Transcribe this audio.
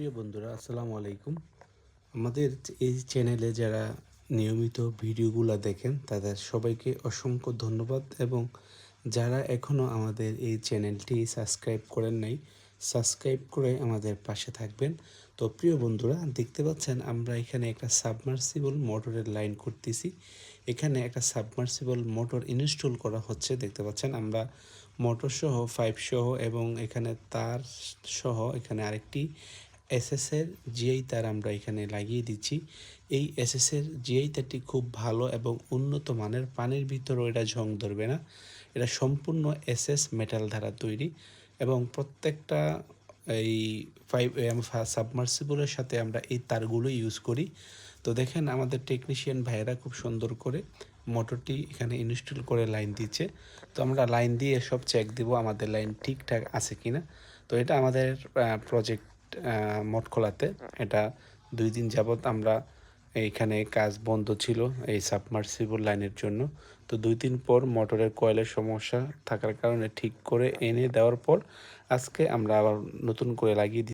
প্রিয় বন্ধুরা, আসসালামু আলাইকুম। আমাদের এই চ্যানেলে যারা নিয়মিত ভিডিওগুলো দেখেন তাদের সবাইকে অসংখ্য ধন্যবাদ, এবং যারা এখনও আমাদের এই চ্যানেলটি সাবস্ক্রাইব করেন নাই, সাবস্ক্রাইব করে আমাদের পাশে থাকবেন। তো প্রিয় বন্ধুরা, দেখতে পাচ্ছেন আমরা এখানে একটা সাবমার্সিবল মোটরের লাইন করতেছি। এখানে একটা সাবমার্সিবল মোটর ইনস্টল করা হচ্ছে। দেখতে পাচ্ছেন আমরা মোটর সহ, পাইপ সহ এবং এখানে তার সহ এখানে আরেকটি এসএসের জিআই তার আমরা এখানে লাগিয়ে দিচ্ছি। এই এসএসের জিআই তারটি খুব ভালো এবং উন্নত মানের, পানির ভিতরেও এটা ঝং ধরবে না। এটা সম্পূর্ণ এসএস মেটাল দ্বারা তৈরি, এবং প্রত্যেকটা এই সাবমার্সিবলের সাথে আমরা এই তারগুলো ইউজ করি। তো দেখেন আমাদের টেকনিশিয়ান ভাইয়েরা খুব সুন্দর করে মোটরটি এখানে ইনস্টল করে লাইন দিচ্ছে। তো আমরা লাইন দিয়ে সব চেক দিব আমাদের লাইন ঠিকঠাক আছে কিনা। তো এটা আমাদের প্রজেক্ট মঠখোলাতে। এটা 2 দিন যাবৎ আমরা এইখানে কাজ বন্ধ ছিল এই সাবমার্সিবল লাইনের জন্য। তো 2 দিন পর মোটরের কয়েলের সমস্যা থাকার কারণে ঠিক করে এনে দেওয়ার পর আজকে আমরা আবার নতুন করে লাগিয়ে